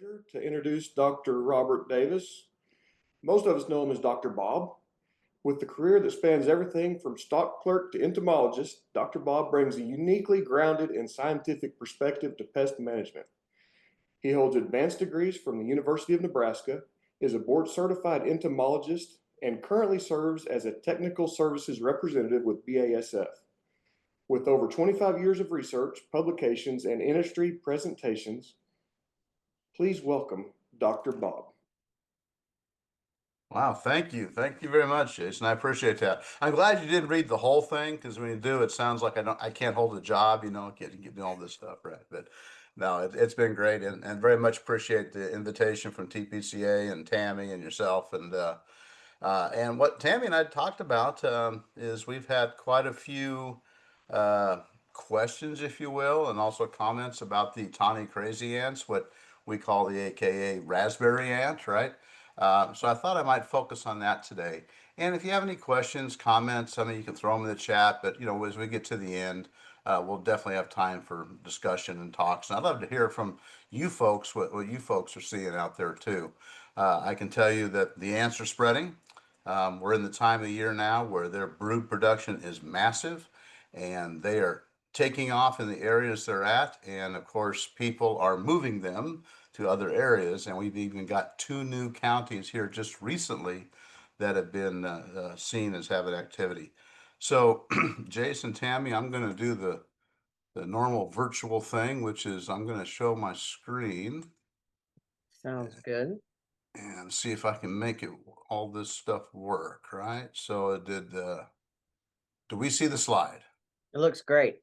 pleasure to introduce Dr. Robert Davis. Most of us know him as Dr. Bob. With a career that spans everything from stock clerk to entomologist, Dr. Bob brings a uniquely grounded and scientific perspective to pest management. He holds advanced degrees from the University of Nebraska, is a board certified entomologist, and currently serves as a technical services representative with BASF. With over 25 years of research, publications, and industry presentations, please welcome Dr. Bob. Wow, thank you. Thank you very much, Jason. I appreciate that. I'm glad you didn't read the whole thing because when you do, it sounds like I can't hold a job, getting all this stuff right. But no, it's been great and very much appreciate the invitation from TPCA and Tammy and yourself and what Tammy and I talked about is we've had quite a few uh, questions, if you will, and also comments about the tawny crazy ants, what we call the AKA raspberry ant, right? So I thought I might focus on that today. And if you have any questions, comments, I mean, you can throw them in the chat. But as we get to the end, we'll definitely have time for discussion and talks. And I'd love to hear from you folks what you folks are seeing out there too. I can tell you that the ants are spreading. We're in the time of year now where their brood production is massive and they are taking off in the areas they're at. And of course, people are moving them to other areas. And we've even got two new counties here just recently that have been seen as having activity. So, Jason, Tammy, I'm going to do the normal virtual thing, which is I'm going to show my screen Sounds good. and see if I can make all this stuff work, right? So do we see the slide? It looks great.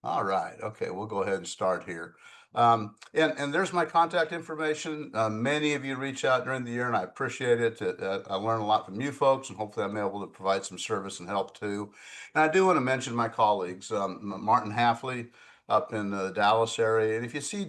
All right. Okay, we'll go ahead and start here. And there's my contact information. Many of you reach out during the year, and I appreciate it. I learn a lot from you folks, and hopefully I'm able to provide some service and help too. And I do want to mention my colleagues, Martin Halfley up in the Dallas area. And if you see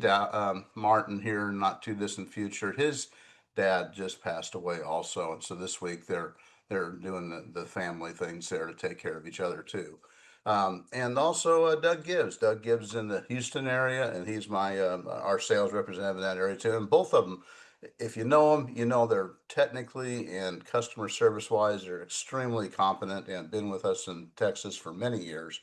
Martin here in not too distant future, his dad just passed away also. And so this week they're doing the family things there to take care of each other too. And also Doug Gibbs. Doug Gibbs is in the Houston area, and he's my our sales representative in that area too. And both of them, if you know them, you know they're technically and customer service wise, they're extremely competent and been with us in Texas for many years.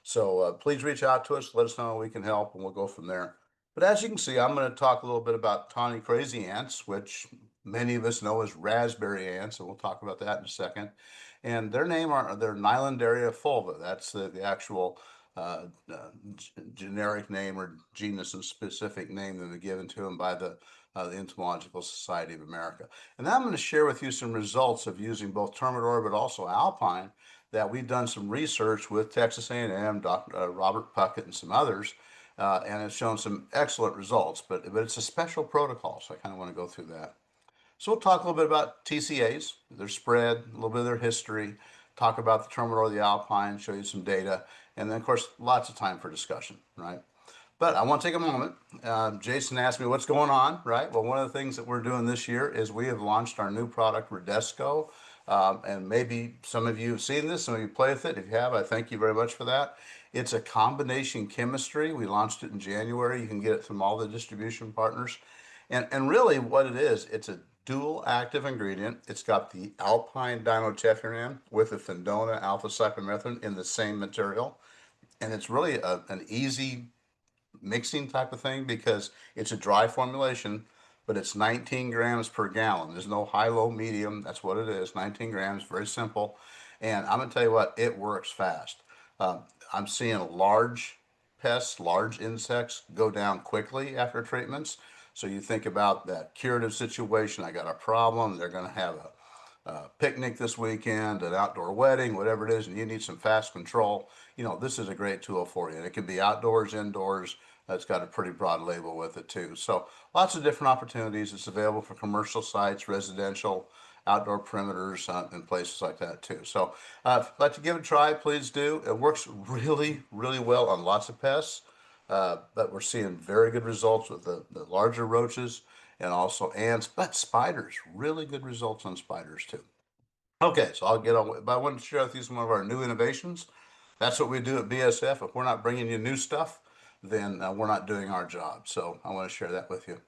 So please reach out to us, let us know how we can help, and we'll go from there. But as you can see, I'm going to talk a little bit about tawny crazy ants, which many of us know as raspberry ants, and we'll talk about that in a second. And their Nylandaria fulva. That's the actual generic name or genus and specific name that was given to them by the Entomological Society of America. And I'm going to share with you some results of using both Termidor but also Alpine that we've done some research with Texas A&M, Dr. Robert Puckett, and some others, and it's shown some excellent results. But it's a special protocol, so I kind of want to go through that. So we'll talk a little bit about TCAs, their spread, a little bit of their history, talk about the Termidor, the Alpine, show you some data, and then of course lots of time for discussion, right? But I want to take a moment. Jason asked me what's going on, right? Well, one of the things that we're doing this year is we have launched our new product, Redesco. And maybe some of you have seen this, some of you play with it. If you have, I thank you very much for that. It's a combination chemistry. We launched it in January. You can get it from all the distribution partners. And really what it is, it's a dual active ingredient. It's got the Alpine dinotefuran with the Fendona alpha cypermethrin in the same material. And it's really an easy mixing type of thing because it's a dry formulation, but it's 19 grams per gallon. There's no high, low, medium. That's what it is. 19 grams, very simple. And I'm going to tell you what, it works fast. I'm seeing large pests, large insects go down quickly after treatments. So you think about that curative situation. I got a problem. They're going to have a picnic this weekend, an outdoor wedding, whatever it is, and you need some fast control. This is a great tool for you. And it can be outdoors, indoors. It's got a pretty broad label with it too. So lots of different opportunities. It's available for commercial sites, residential, outdoor perimeters, and places like that too. So if you'd like to give it a try, please do. It works really, really well on lots of pests. But we're seeing very good results with the larger roaches and also ants, but spiders, really good results on spiders too. Okay, so I'll get on, but I want to share with you some of our new innovations. That's what we do at BSF. If we're not bringing you new stuff, then we're not doing our job. So I want to share that with you.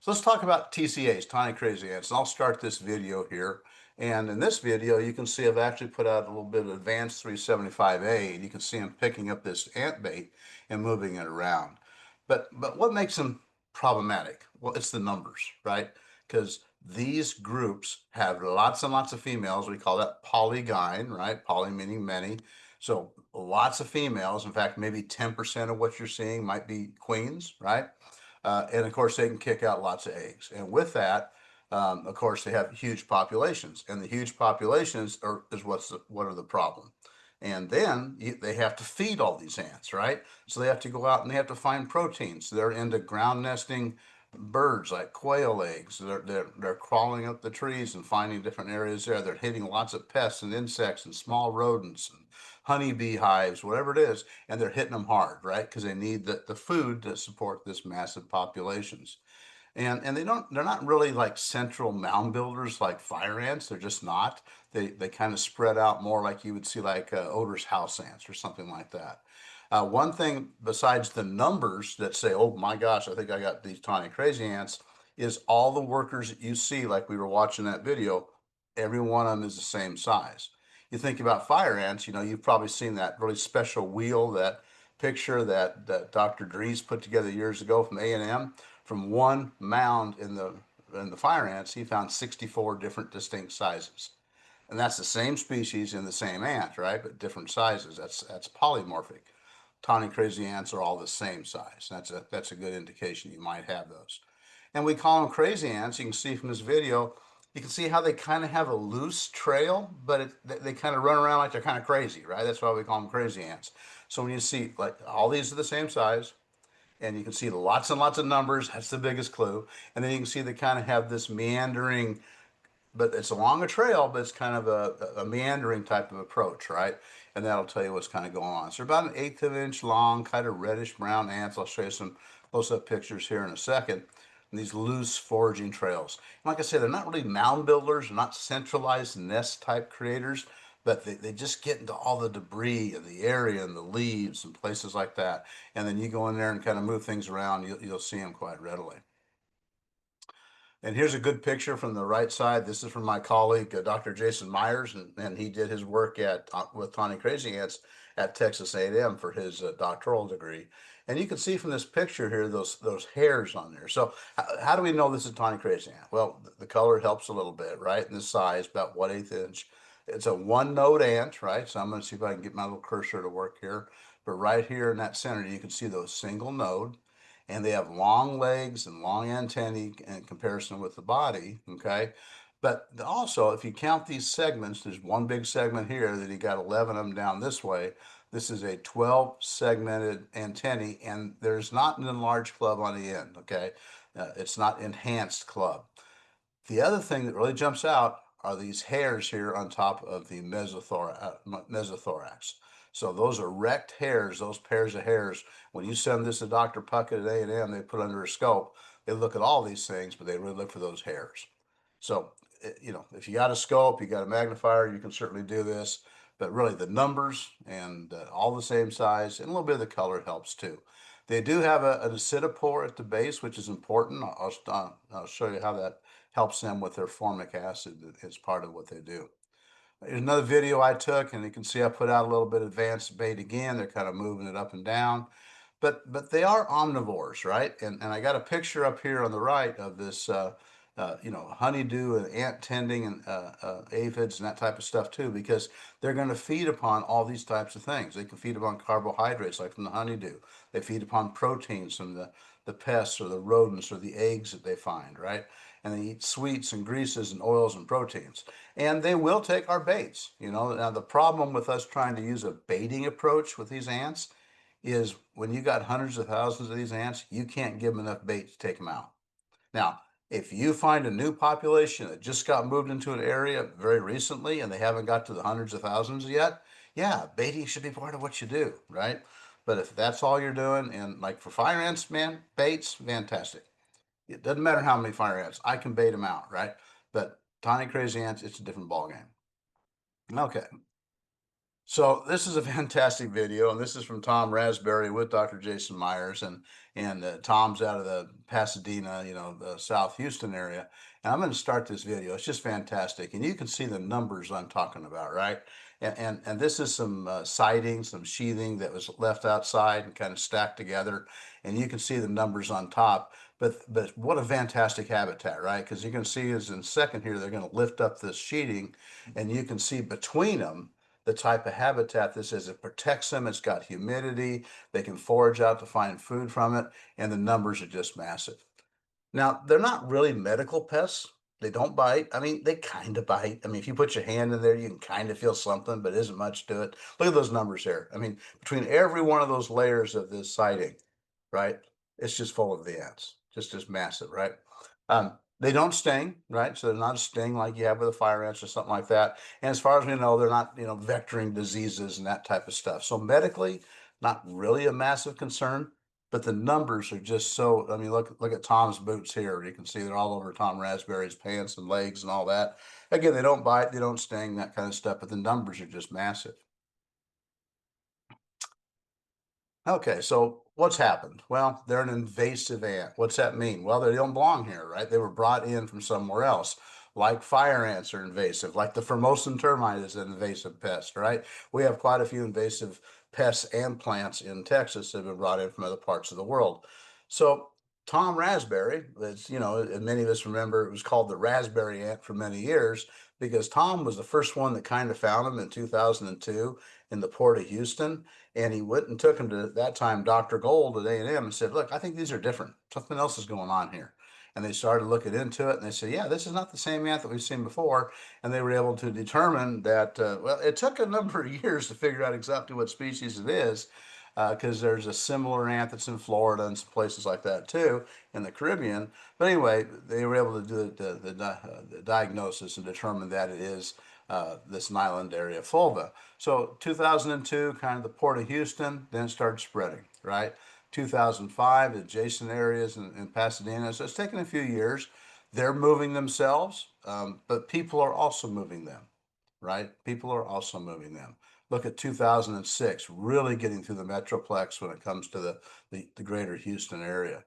So let's talk about TCAs, tiny crazy ants. And I'll start this video here. And in this video, you can see I've actually put out a little bit of advanced 375A, and you can see I'm picking up this ant bait and moving it around. But what makes them problematic? Well, it's the numbers, right? Because these groups have lots and lots of females. We call that polygyne, right? Poly meaning many. So lots of females. In fact, maybe 10% of what you're seeing might be queens, right? And of course, they can kick out lots of eggs. And with that, of course, they have huge populations, and the huge populations is what are the problem. And then they have to feed all these ants, right? So they have to go out and they have to find proteins. They're into ground nesting birds like quail eggs. They're crawling up the trees and finding different areas there. They're hitting lots of pests and insects and small rodents and honeybee hives, whatever it is, and they're hitting them hard, right? Because they need the food to support this massive populations. And they're not really like central mound builders like fire ants. They're just not. They kind of spread out more like you would see like Oder's house ants or something like that. One thing besides the numbers that say, oh my gosh, I think I got these tiny crazy ants, is all the workers that you see, like we were watching that video, every one of them is the same size. You think about fire ants, you've probably seen that really special wheel, that picture that Dr. Dries put together years ago from A&M. From one mound in the fire ants, he found 64 different distinct sizes. And that's the same species in the same ant, right? But different sizes. That's polymorphic. Tawny crazy ants are all the same size. That's a good indication you might have those. And we call them crazy ants. You can see from this video, you can see how they kind of have a loose trail, but they kind of run around like they're kind of crazy, right? That's why we call them crazy ants. So when you see, like, all these are the same size, and you can see lots and lots of numbers. That's the biggest clue. And then you can see they kind of have this meandering, but it's along a trail, but it's kind of a meandering type of approach, right? And that'll tell you what's kind of going on. So they're about an eighth of an inch long, kind of reddish brown ants. I'll show you some close-up pictures here in a second. And these loose foraging trails. And like I said, they're not really mound builders, they're not centralized nest type creators, but they just get into all the debris of the area and the leaves and places like that. And then you go in there and kind of move things around, you'll see them quite readily. And here's a good picture from the right side. This is from my colleague, Dr. Jason Myers, and he did his work with tawny crazy ants at Texas A&M for his doctoral degree. And you can see from this picture here those hairs on there. So how do we know this is tawny crazy ant? Well, the color helps a little bit, right? And the size, about 1/8 inch. It's a one node ant, right? So I'm going to see if I can get my little cursor to work here. But right here in that center, you can see those single node, and they have long legs and long antennae in comparison with the body, okay? But also, if you count these segments, there's one big segment here that you got 11 of them down this way. This is a 12 segmented antennae, and there's not an enlarged club on the end, okay? It's not enhanced club. The other thing that really jumps out are these hairs here on top of the mesothorax. So those are rect hairs, those pairs of hairs. When you send this to Dr. Puckett at A&M, they put under a scope. They look at all these things, but they really look for those hairs. So, if you got a scope, you got a magnifier, you can certainly do this. But really, the numbers and all the same size, and a little bit of the color helps too. They do have an acidopore at the base, which is important. I'll show you how that helps them with their formic acid as part of what they do. Here's another video I took, and you can see I put out a little bit of advanced bait again. They're kind of moving it up and down. But they are omnivores, right? And I got a picture up here on the right of this, honeydew and ant tending and aphids and that type of stuff too, because they're going to feed upon all these types of things. They can feed upon carbohydrates like from the honeydew. They feed upon proteins from the pests or the rodents or the eggs that they find, right? And they eat sweets and greases and oils and proteins. And they will take our baits. Now the problem with us trying to use a baiting approach with these ants is when you got hundreds of thousands of these ants, you can't give them enough bait to take them out. Now, if you find a new population that just got moved into an area very recently and they haven't got to the hundreds of thousands yet, yeah, baiting should be part of what you do, right? But if that's all you're doing, and like for fire ants, man, baits, fantastic. It doesn't matter how many fire ants, I can bait them out, right? But tiny crazy ants, it's a different ballgame. Okay. So this is a fantastic video, and this is from Tom Raspberry with Dr. Jason Myers, and Tom's out of the Pasadena, the South Houston area. And I'm going to start this video. It's just fantastic, and you can see the numbers I'm talking about, right? And this is some siding, some sheathing that was left outside and kind of stacked together, and you can see the numbers on top. But what a fantastic habitat, right? Because you can see as in a second here, they're going to lift up this sheeting, and you can see between them the type of habitat this is. It protects them. It's got humidity. They can forage out to find food from it, and the numbers are just massive. Now, they're not really medical pests. They don't bite. I mean, they kind of bite. I mean, if you put your hand in there, you can kind of feel something, but isn't much to it. Look at those numbers here. I mean, between every one of those layers of this siding, right, it's just full of the ants. Just massive, right? They don't sting, right? So they're not a sting like you have with a fire ants or something like that. And as far as we know, they're not, vectoring diseases and that type of stuff. So medically, not really a massive concern, but the numbers are just so. I mean, look at Tom's boots here. You can see they're all over Tom Raspberry's pants and legs and all that. Again, they don't bite, they don't sting, that kind of stuff, but the numbers are just massive. Okay, so what's happened? Well, they're an invasive ant. What's that mean? Well, they don't belong here, right? They were brought in from somewhere else. Like fire ants are invasive, like the Formosan termite is an invasive pest, right? We have quite a few invasive pests and plants in Texas that have been brought in from other parts of the world. So Tom Raspberry, that's, and many of us remember it was called the raspberry ant for many years because Tom was the first one that kind of found them in 2002 in the port of Houston. And he went and took him to that time Dr. Gold at A&M and said, look, I think these are different. Something else is going on here. And they started looking into it and they said, yeah, this is not the same ant that we've seen before. And they were able to determine that, well, it took a number of years to figure out exactly what species it is because there's a similar ant that's in Florida and some places like that too in the Caribbean. But anyway, they were able to do the diagnosis and determine that it is this Nyland area fulva. So 2002, kind of the port of Houston, then it started spreading, right? 2005, adjacent areas in Pasadena. So it's taken a few years. They're moving themselves, but people are also moving them, right? People are also moving them. Look at 2006, really getting through the Metroplex when it comes to the greater Houston area.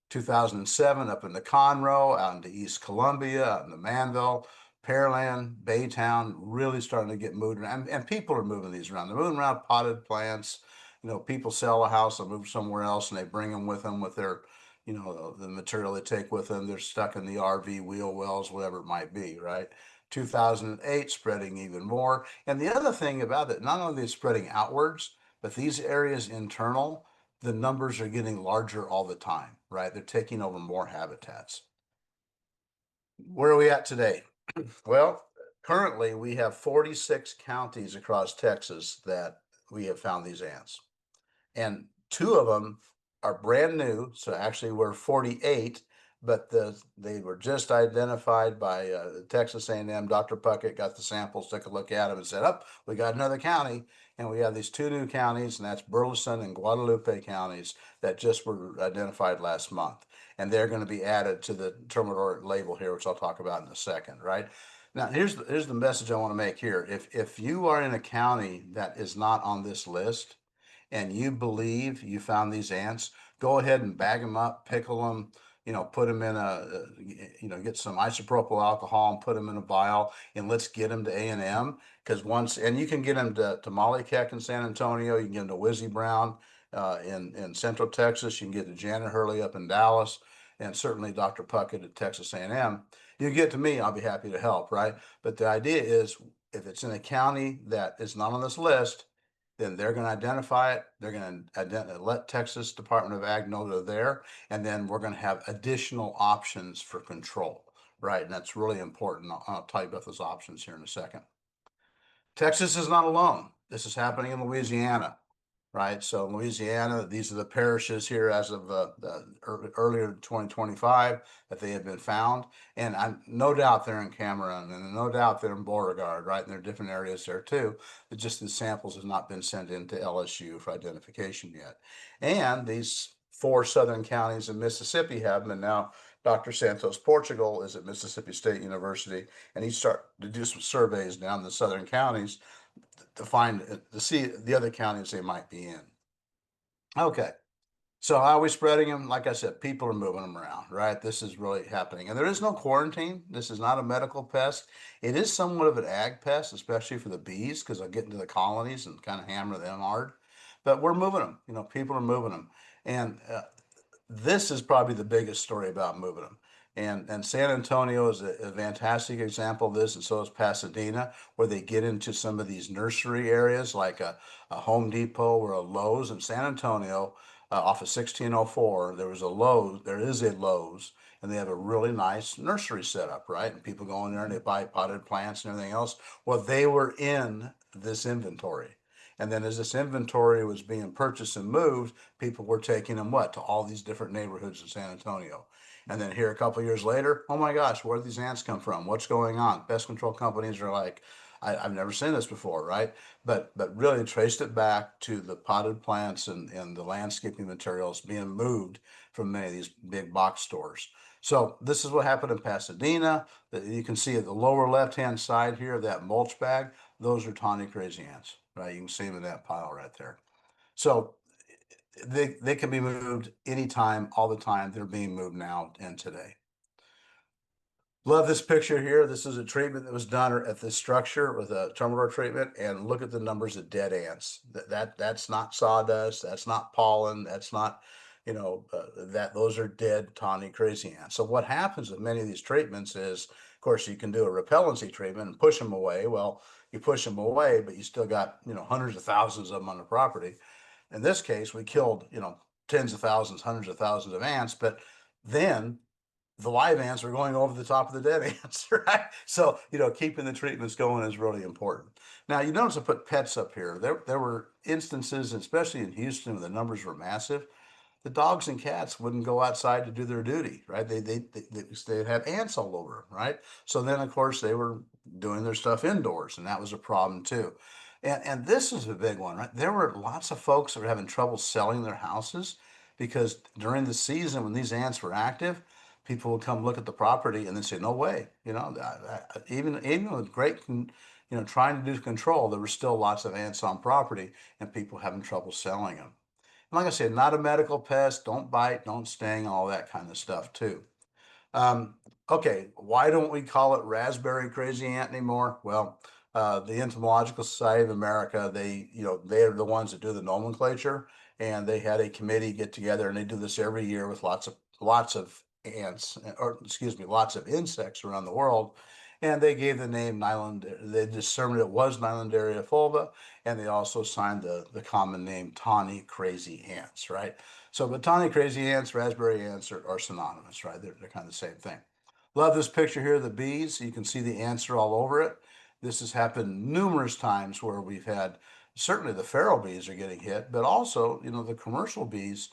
2007 up into Conroe, out into East Columbia, out into Manville, Pearland, Baytown, really starting to get moved around. And people are moving these around. They're moving around potted plants. People sell a house, they move somewhere else, and they bring them with them with their, the material they take with them. They're stuck in the RV, wheel wells, whatever it might be, right? 2008, spreading even more. And the other thing about it, not only is spreading outwards, but these areas internal, the numbers are getting larger all the time, right? They're taking over more habitats. Where are we at today? Well, currently we have 46 counties across Texas that we have found these ants. And two of them are brand new. So actually we're 48, but they were just identified by Texas A&M. Dr. Puckett got the samples, took a look at them and said, oh, we got another county. And we have these two new counties, and that's Burleson and Guadalupe counties that just were identified last month. And they're going to be added to the terminal label here, which I'll talk about in a second, right? Now, here's the message I want to make here. If you are in a county that is not on this list, and you believe you found these ants, go ahead and bag them up, pickle them, put them in get some isopropyl alcohol and put them in a vial, and let's get them to A&M. Because and you can get them to Molly Keck in San Antonio, you can get them to Wizzy Brown in Central Texas, you can get to Janet Hurley up in Dallas, and certainly Dr. Puckett at Texas A&M. You get to me, I'll be happy to help, right? But the idea is, if it's in a county that is not on this list, then they're going to identify it. They're going to let Texas Department of Ag know they're there. And then we're going to have additional options for control, right? And that's really important. I'll tell you about those options here in a second. Texas is not alone. This is happening in Louisiana, right? So in Louisiana, these are the parishes here as of earlier 2025 that they have been found. And I'm no doubt they're in Cameron, and no doubt they're in Beauregard, right? And there are different areas there too. But just the samples have not been sent into LSU for identification yet. And these 4 southern counties in Mississippi have them, and now Dr. Santos Portugal is at Mississippi State University, and he started to do some surveys down the southern counties to find to see the other counties they might be in. Okay. So how are we spreading them? Like I said, people are moving them around, right? This is really happening. And there is no quarantine. This is not a medical pest. It is somewhat of an ag pest, especially for the bees, because they'll get into the colonies and kind of hammer them hard. But we're moving them. People are moving them. And this is probably the biggest story about moving them. And San Antonio is a fantastic example of this, and so is Pasadena, where they get into some of these nursery areas like a Home Depot or a Lowe's in San Antonio off of 1604. There is a Lowe's, and they have a really nice nursery setup, right? And people go in there and they buy potted plants and everything else. Well, they were in this inventory. And then as this inventory was being purchased and moved, people were taking them to all these different neighborhoods in San Antonio. And then here a couple of years later, oh my gosh, where did these ants come from? What's going on? Pest control companies are like, I've never seen this before, right? But really traced it back to the potted plants and the landscaping materials being moved from many of these big box stores. So this is what happened in Pasadena. You can see at the lower left-hand side here of that mulch bag, those are tawny crazy ants, right? You can see them in that pile right there. So they can be moved anytime, all the time. They're being moved now and today. Love this picture here. This is a treatment that was done at this structure with a terminal treatment, and look at the numbers of dead ants. That's not sawdust. That's not pollen. That's not, that those are dead tawny crazy ants. So what happens with many of these treatments is, of course, you can do a repellency treatment and push them away. Well, you push them away, but you still got hundreds of thousands of them on the property. In this case, we killed tens of thousands, hundreds of thousands of ants, but then the live ants are going over the top of the dead ants, right? So, keeping the treatments going is really important. Now, you notice I put pets up here. There were instances, especially in Houston, where the numbers were massive. The dogs and cats wouldn't go outside to do their duty, right? They had ants all over, right? So then, of course, they were doing their stuff indoors, and that was a problem too. And this is a big one, right? There were lots of folks that were having trouble selling their houses because during the season when these ants were active, people would come look at the property and then say, "No way," even with great, trying to do control, there were still lots of ants on property, and people having trouble selling them. Like I said, not a medical pest, don't bite, don't sting, all that kind of stuff too. Um, okay, why don't we call it raspberry crazy ant anymore? Well, the Entomological Society of America, they're the ones that do the nomenclature, and they had a committee get together, and they do this every year with lots of ants, or excuse me, lots of insects around the world. And they gave the name Nyland, they determined it was Nylandaria fulva, and they also signed the common name tawny crazy ants, right? So, but tawny crazy ants, raspberry ants are synonymous, right? They're kind of the same thing. Love this picture here of the bees. You can see the ants are all over it. This has happened numerous times where we've had, certainly the feral bees are getting hit, but also, the commercial bees.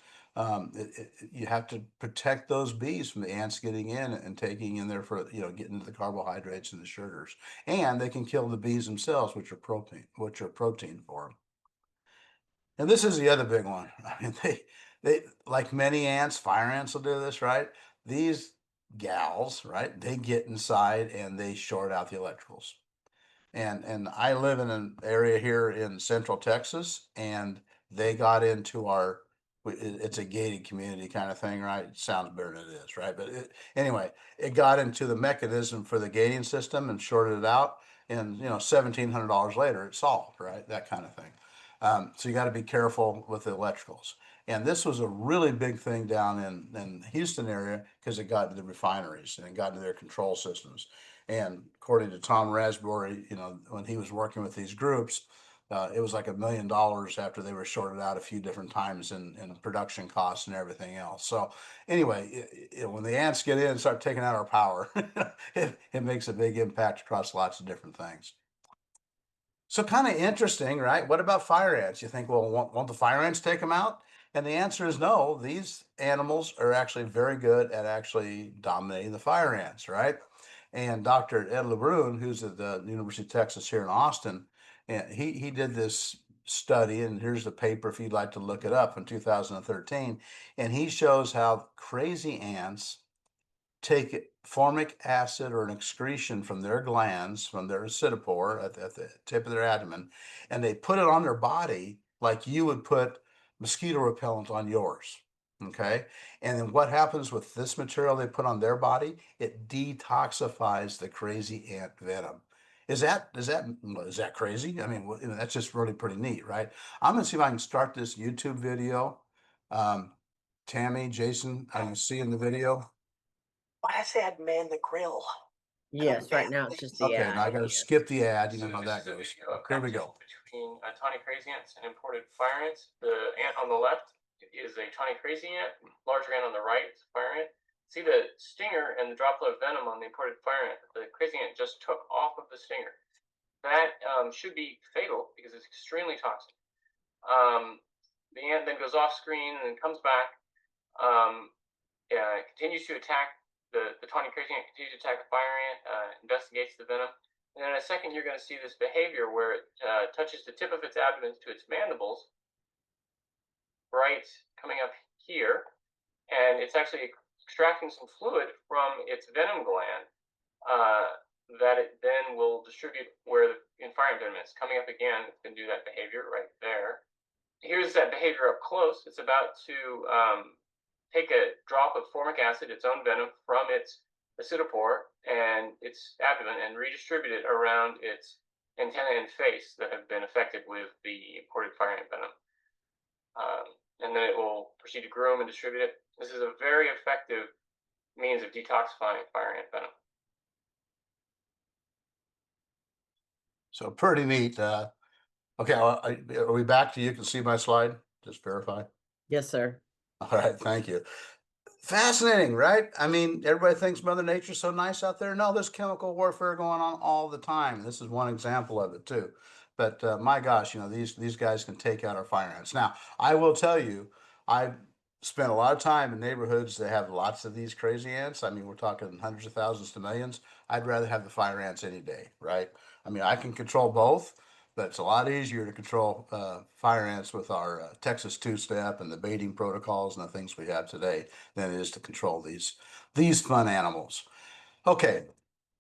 You have to protect those bees from the ants getting in and taking in there for, getting to the carbohydrates and the sugars. And they can kill the bees themselves, which are protein for them. And this is the other big one. I mean, they like many ants, fire ants will do this, right? These gals, right? They get inside and they short out the electricals. And I live in an area here in Central Texas, and they got into it's a gated community kind of thing, right? It sounds better than it is, right? But anyway, it got into the mechanism for the gating system and shorted it out. And $1,700 later, it's solved, right? That kind of thing. So you got to be careful with the electricals. And this was a really big thing down in the Houston area because it got to the refineries and it got to their control systems. And according to Tom Raspberry, when he was working with these groups, it was like $1 million after they were shorted out a few different times in production costs and everything else. So anyway, when the ants get in and start taking out our power, it makes a big impact across lots of different things. So kind of interesting, right? What about fire ants? You think, well, won't the fire ants take them out? And the answer is no. These animals are actually very good at actually dominating the fire ants, right? And Dr. Ed LeBrun, who's at the University of Texas here in Austin, and he did this study, and here's the paper if you'd like to look it up in 2013, and he shows how crazy ants take formic acid or an excretion from their glands, from their acidopore at the tip of their abdomen, and they put it on their body like you would put mosquito repellent on yours. Okay. And then what happens with this material they put on their body? It detoxifies the crazy ant venom. Is that crazy? I mean, that's just really pretty neat, right? I'm gonna see if I can start this YouTube video. Um, Tammy, Jason, are you seeing the video? Why did I say I'd man the grill? Yes, right now it's just the Okay, ad. now I gotta yes. skip the ad. You know So how this that is a goes. video of Here we go. competition between tawny crazy ants and imported fire ants. The ant on the left is a tawny crazy ant. Larger ant on the right is a fire ant. See the stinger and the droplet of venom on the imported fire ant that the crazy ant just took off of the stinger. That should be fatal because it's extremely toxic. The ant then goes off screen and then comes back. Continues to attack the tawny crazy ant, continues to attack the fire ant, investigates the venom. And then in a second, you're going to see this behavior where it touches the tip of its abdomen to its mandibles, right coming up here, and it's actually extracting some fluid from its venom gland that it then will distribute where the fire ant venom is. Coming up again, it's going to do that behavior right there. Here's that behavior up close. It's about to take a drop of formic acid, its own venom, from its acidopore and its abdomen and redistribute it around its antenna and face that have been affected with the imported fire ant venom. And then it will proceed to groom and distribute it. This is a very effective means of detoxifying fire ant venom. So pretty neat. Okay, are we back to you can see my slide? Just verify. Yes, sir. All right, thank you. Fascinating, right? I mean, everybody thinks Mother Nature's so nice out there. No, there's chemical warfare going on all the time. This is one example of it too. But my gosh, these guys can take out our fire ants. Now, I will tell you, I've spent a lot of time in neighborhoods that have lots of these crazy ants. I mean, we're talking hundreds of thousands to millions. I'd rather have the fire ants any day, right? I mean, I can control both, but it's a lot easier to control fire ants with our Texas two-step and the baiting protocols and the things we have today than it is to control these fun animals. Okay,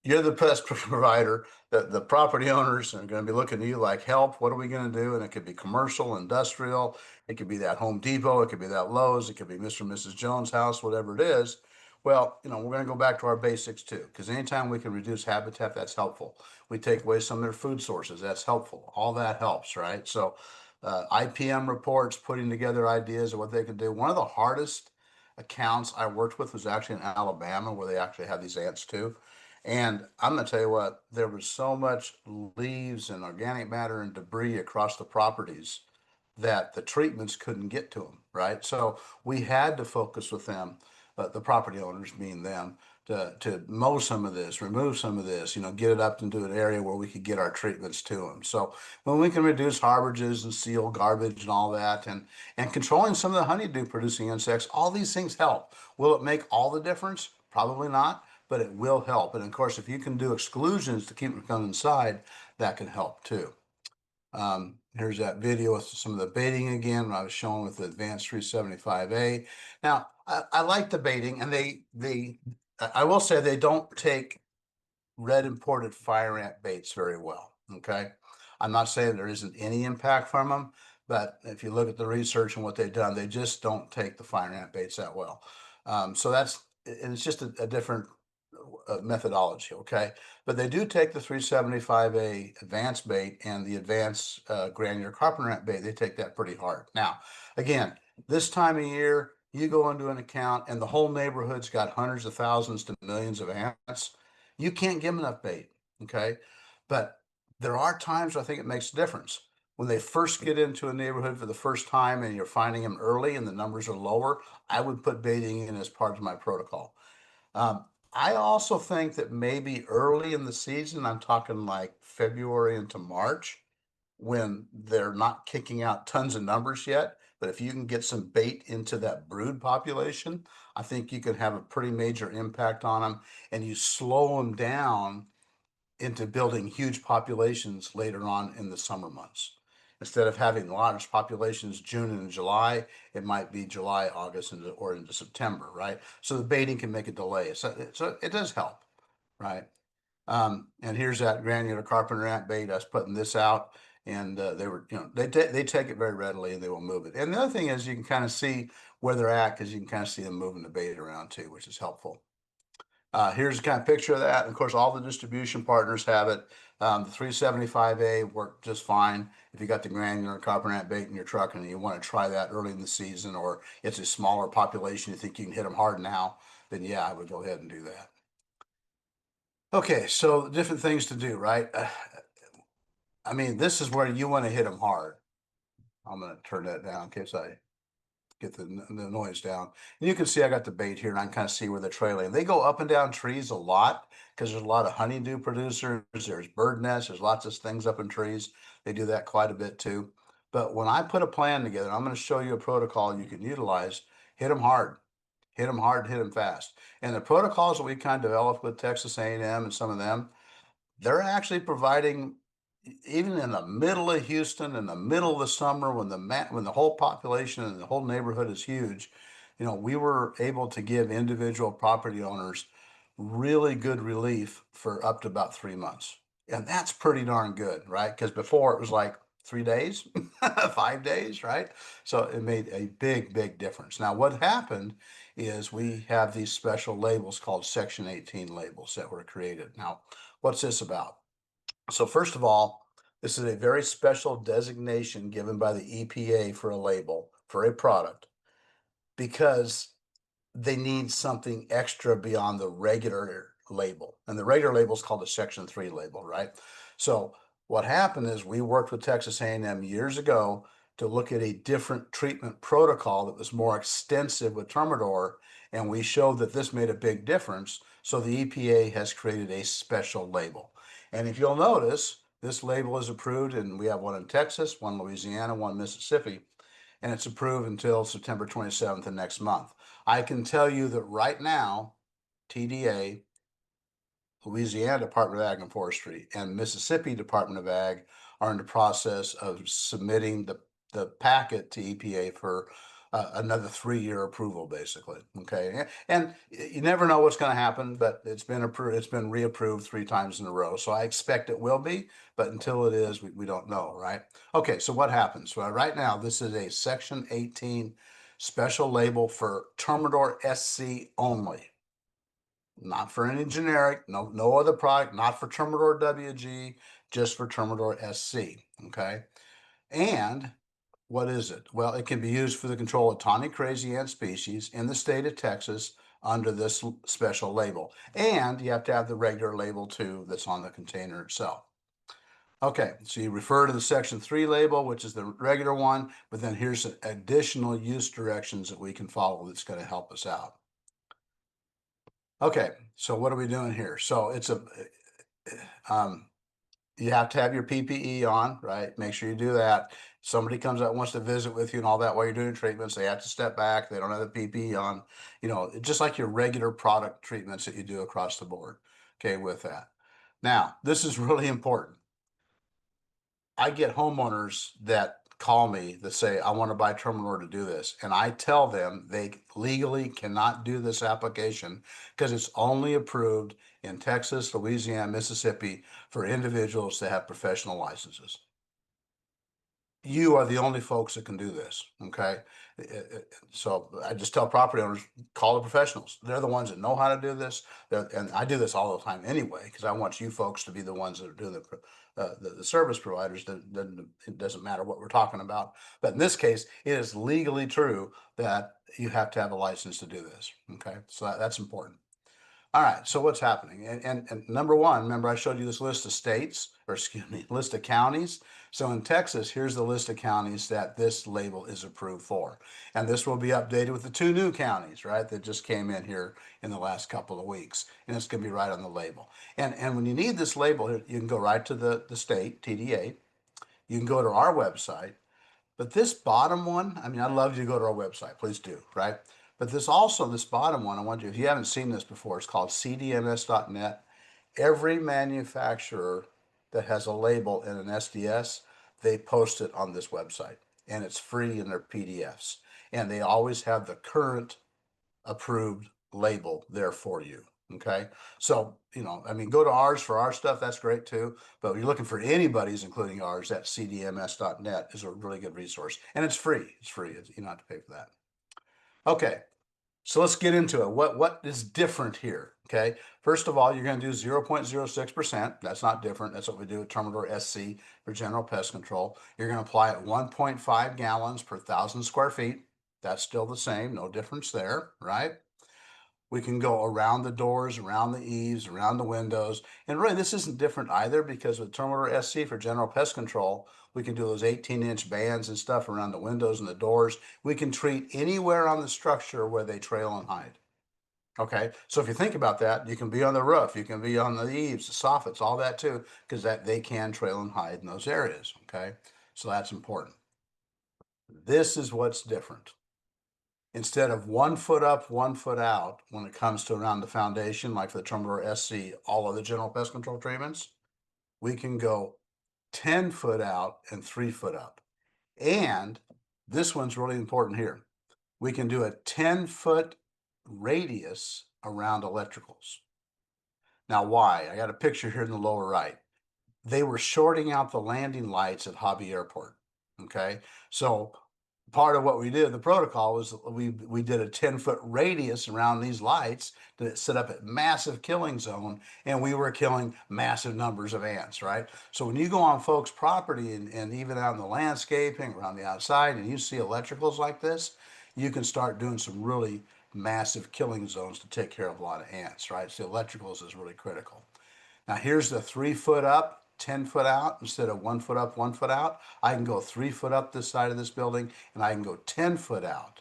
you're the pest provider. The property owners are going to be looking to you like, help, what are we going to do? And it could be commercial, industrial, it could be that Home Depot, it could be that Lowe's, it could be Mr. and Mrs. Jones' house, whatever it is. Well, we're going to go back to our basics too, because anytime we can reduce habitat, that's helpful. We take away some of their food sources, that's helpful. All that helps, right? So IPM reports, putting together ideas of what they can do. One of the hardest accounts I worked with was actually in Alabama, where they actually have these ants too. And I'm going to tell you what, there was so much leaves and organic matter and debris across the properties that the treatments couldn't get to them, right? So we had to focus with them, the property owners being them, to mow some of this, remove some of this, get it up into an area where we could get our treatments to them. So when we can reduce harborages and seal garbage and all that, and controlling some of the honeydew producing insects, all these things help. Will it make all the difference? Probably not, but it will help. And of course, if you can do exclusions to keep them coming inside, that can help too. Here's that video with some of the baiting again, when I was showing with the advanced 375A. Now, I like the baiting, and I will say they don't take red imported fire ant baits very well. Okay. I'm not saying there isn't any impact from them, but if you look at the research and what they've done, they just don't take the fire ant baits that well. So and it's just a different methodology. Okay. But they do take the 375A advanced bait and the advanced granular carpenter ant bait. They take that pretty hard. Now, again, this time of year, you go into an account and the whole neighborhood's got hundreds of thousands to millions of ants. You can't give them enough bait, okay? But there are times where I think it makes a difference. When they first get into a neighborhood for the first time and you're finding them early and the numbers are lower, I would put baiting in as part of my protocol. I also think that maybe early in the season, I'm talking like February into March, when they're not kicking out tons of numbers yet, but if you can get some bait into that brood population, I think you can have a pretty major impact on them, and you slow them down into building huge populations later on in the summer months. Instead of having large populations June and July, it might be July, August, or into September, right? So the baiting can make a delay. So it does help, right? And here's that granular carpenter ant bait. I was putting this out, and they were, they take it very readily and they will move it. And the other thing is you can kind of see where they're at because you can kind of see them moving the bait around too, which is helpful. Here's a kind of picture of that. And of course, all the distribution partners have it. The 375A worked just fine. If you got the granular carpenter ant bait in your truck and you want to try that early in the season, or it's a smaller population, you think you can hit them hard now, then yeah, I would go ahead and do that. Okay, so different things to do, right? I mean, this is where you want to hit them hard. I'm going to turn that down in case I get the noise down. And you can see I got the bait here and I can kind of see where they're trailing. They go up and down trees a lot because there's a lot of honeydew producers. There's bird nests. There's lots of things up in trees. They do that quite a bit too. But when I put a plan together, I'm going to show you a protocol you can utilize. Hit them hard. Hit them hard, hit them fast. And the protocols that we kind of developed with Texas A&M and some of them, they're actually providing, even in the middle of Houston, in the middle of the summer, when the whole population and the whole neighborhood is huge, we were able to give individual property owners really good relief for up to about 3 months. And that's pretty darn good, right? Because before it was like 3 days, 5 days, right? So it made a big, big difference. Now, what happened is we have these special labels called Section 18 labels that were created. Now, what's this about? So first of all, this is a very special designation given by the EPA for a label, for a product, because they need something extra beyond the regular label. And the regular label is called a Section 3 label, right? So what happened is we worked with Texas A&M years ago to look at a different treatment protocol that was more extensive with Termidor, and we showed that this made a big difference. So the EPA has created a special label. And if you'll notice, this label is approved, and we have one in Texas, one in Louisiana, one in Mississippi, and it's approved until September 27th of next month. I can tell you that right now, TDA, Louisiana Department of Ag and Forestry, and Mississippi Department of Ag are in the process of submitting the packet to EPA for another 3-year approval, basically. Okay, and you never know what's going to happen, but it's been approved. It's been reapproved 3 times in a row, so I expect it will be. But until it is, we don't know, right? Okay, so what happens? Well, right now this is a Section 18 special label for Termidor SC only. Not for any generic, no other product, not for Termidor WG, just for Termidor SC, okay? And what is it? Well, it can be used for the control of tawny crazy ant species in the state of Texas under this special label. And you have to have the regular label too that's on the container itself. Okay, so you refer to the Section 3 label, which is the regular one, but then here's additional use directions that we can follow that's going to help us out. Okay, so what are we doing here? So it's you have to have your PPE on, right? Make sure you do that. Somebody comes out, wants to visit with you and all that while you're doing treatments, they have to step back. They don't have the PPE on, just like your regular product treatments that you do across the board. Okay, with that. Now, this is really important. I get homeowners that call me that say, I want to buy Terminor to do this. And I tell them they legally cannot do this application because it's only approved in Texas, Louisiana, Mississippi for individuals that have professional licenses. You are the only folks that can do this, okay? So I just tell property owners, call the professionals. They're the ones that know how to do this. And I do this all the time anyway, because I want you folks to be the ones that are doing the service providers. It doesn't matter what we're talking about. But in this case, it is legally true that you have to have a license to do this, okay? So that's important. All right, so what's happening? And number one, remember I showed you this list of states, or excuse me, list of counties. So in Texas, here's the list of counties that this label is approved for. And this will be updated with the 2 new counties, right, that just came in here in the last couple of weeks. And it's going to be right on the label. And when you need this label, you can go right to the state, TDA. You can go to our website. But this bottom one, I mean, I'd love you to go to our website. Please do, right? But this bottom one, I want you, if you haven't seen this before, it's called cdms.net. Every manufacturer that has a label in an SDS, they post it on this website, and it's free in their PDFs. And they always have the current approved label there for you. Okay. So, I mean, go to ours for our stuff. That's great too. But if you're looking for anybody's, including ours, that cdms.net is a really good resource. And it's free. It's free. You don't have to pay for that. Okay. So let's get into it. What is different here? Okay. First of all, you're going to do 0.06%. That's not different. That's what we do at Terminal SC for general pest control. You're going to apply it 1.5 gallons per 1,000 square feet. That's still the same. No difference there, right? We can go around the doors, around the eaves, around the windows. And really, this isn't different either, because with Terminal SC for general pest control, we can do those 18-inch bands and stuff around the windows and the doors. We can treat anywhere on the structure where they trail and hide. Okay, so if you think about that, you can be on the roof, you can be on the eaves, the soffits, all that too, because they can trail and hide in those areas. Okay, so that's important. This is what's different. Instead of 1 foot up, 1 foot out, when it comes to around the foundation, like for the Terminal SC, all of the general pest control treatments, we can go 10 foot out and 3 foot up. And this one's really important here. We can do a 10-foot radius around electricals. Now, why? I got a picture here in the lower right. They were shorting out the landing lights at Hobby Airport. Okay, so part of what we did, the protocol was we did a 10-foot radius around these lights to set up a massive killing zone, and we were killing massive numbers of ants, right? So when you go on folks' property and even out in the landscaping, around the outside, and you see electricals like this, you can start doing some really massive killing zones to take care of a lot of ants, right? So electricals is really critical. Now here's the 3 foot up, 10 foot out. Instead of 1 foot up, 1 foot out, I can go 3 foot up this side of this building, and I can go 10 foot out,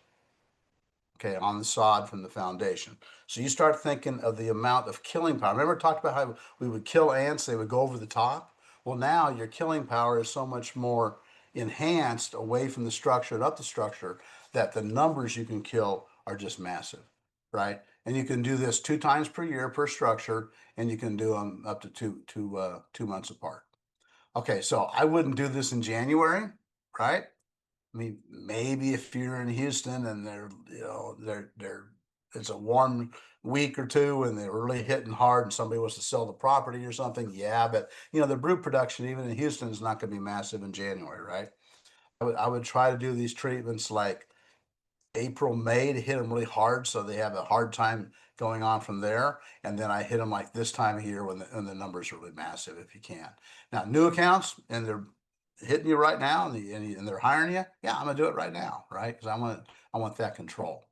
okay, on the sod from the foundation. So you start thinking of the amount of killing power. Remember I talked about how we would kill ants, they would go over the top? Well, now your killing power is so much more enhanced away from the structure and up the structure that the numbers you can kill are just massive, right? And you can do this 2 times per year per structure, and you can do them up to two months apart. Okay, so I wouldn't do this in January, right? I mean, maybe if you're in Houston and it's a warm week or two and they're really hitting hard and somebody wants to sell the property or something, yeah, but the brood production even in Houston is not going to be massive in January, right? I would try to do these treatments like April, May to hit them really hard so they have a hard time going on from there. And then I hit them like this time of year when the numbers are really massive if you can. Now, new accounts, and they're hitting you right now and they're hiring you. Yeah, I'm going to do it right now, right? Because I want that control.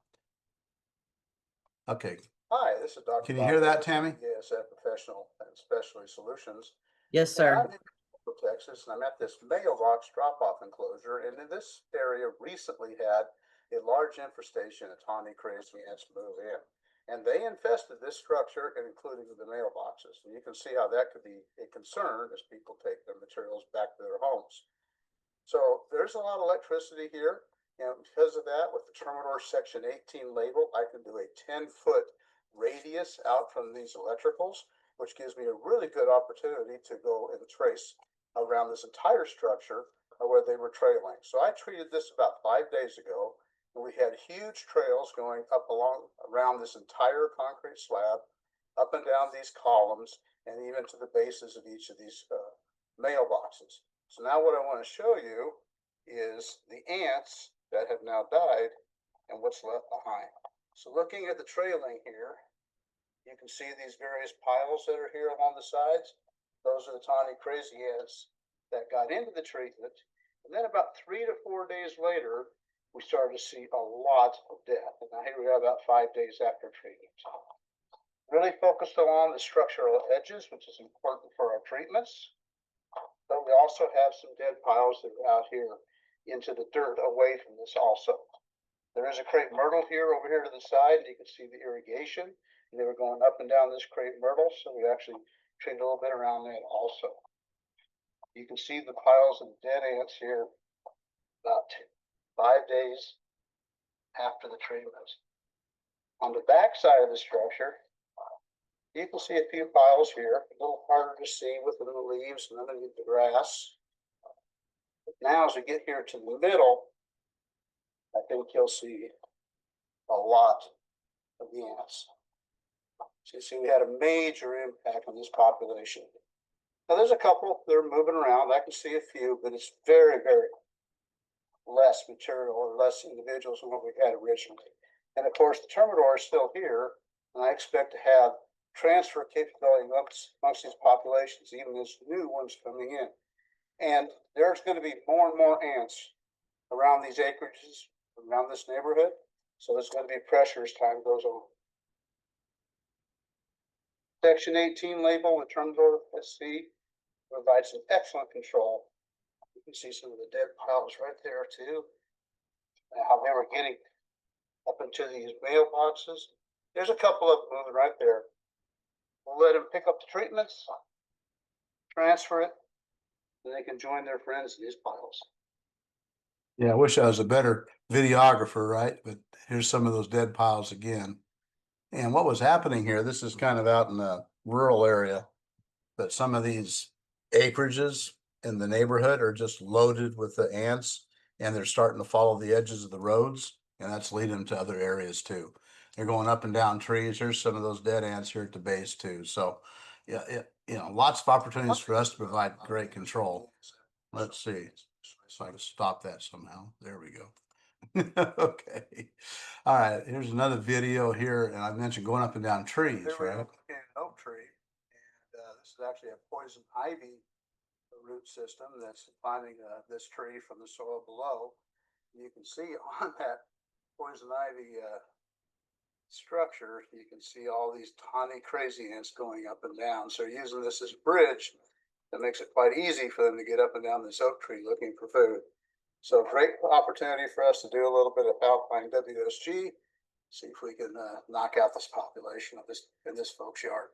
Okay. Hi, this is Dr. Can you hear that, Tammy? BASF Professional and Specialty Solutions. Yes, sir. I'm in Texas, and I'm at this mailbox drop-off enclosure, and in this area recently had a large infestation of tawny crazy ants move in. And they infested this structure, including the mailboxes. And you can see how that could be a concern as people take their materials back to their homes. So there's a lot of electricity here. And because of that, with the Terminal Section 18 label, I can do a 10-foot radius out from these electricals, which gives me a really good opportunity to go and trace around this entire structure where they were trailing. So I treated this about 5 days ago, and we had huge trails going up around this entire concrete slab, up and down these columns, and even to the bases of each of these mailboxes. So now what I want to show you is the ants that have now died and what's left behind. So looking at the trailing here, you can see these various piles that are here along the sides. Those are the tawny crazy ants that got into the treatment. And then about 3 to 4 days later, we started to see a lot of death. And now here we are about 5 days after treatment. Really focused along the structural edges, which is important for our treatments. But we also have some dead piles that are out here into the dirt away from this also. There is a crepe myrtle here over here to the side, and you can see the irrigation. And they were going up and down this crepe myrtle, so we actually treated a little bit around that also. You can see the piles of dead ants here about 5 days after the treatment. On the back side of the structure, you can see a few piles here, a little harder to see with the leaves and underneath the grass. Now, as we get here to the middle, I think you'll see a lot of the ants. So you see, we had a major impact on this population. Now, there's a couple that are moving around. I can see a few, but it's very, very less material or less individuals than what we had originally. And of course, the Termidor is still here, and I expect to have transfer capability amongst these populations, even as new ones coming in. And there's going to be more and more ants around these acreages, around this neighborhood. So there's going to be pressure as time goes on. Section 18 label with Termidor SC provides an excellent control. You can see some of the dead piles right there too. And how they were getting up into these mailboxes. There's a couple of them moving right there. We'll let them pick up the treatments, transfer it, then they can join their friends in these piles. Yeah, I wish I was a better videographer, right? But here's some of those dead piles again. And what was happening here, this is kind of out in the rural area, but some of these acreages in the neighborhood are just loaded with the ants, and they're starting to follow the edges of the roads, and that's leading them to other areas too. They're going up and down trees. Here's some of those dead ants here at the base too. So, yeah, lots of opportunities for us to provide great control. Let's see. So I can stop that somehow. There we go. Okay. All right. Here's another video here. And I mentioned going up and down trees, Here we right? are looking at an oak tree. And this is actually a poison ivy root system that's finding this tree from the soil below. You can see on that poison ivy structure, you can see all these tawny crazy ants going up and down. So using this as a bridge, that makes it quite easy for them to get up and down this oak tree looking for food. So great opportunity for us to do a little bit of alpine WSG, see if we can knock out this population of this in this folks' yard.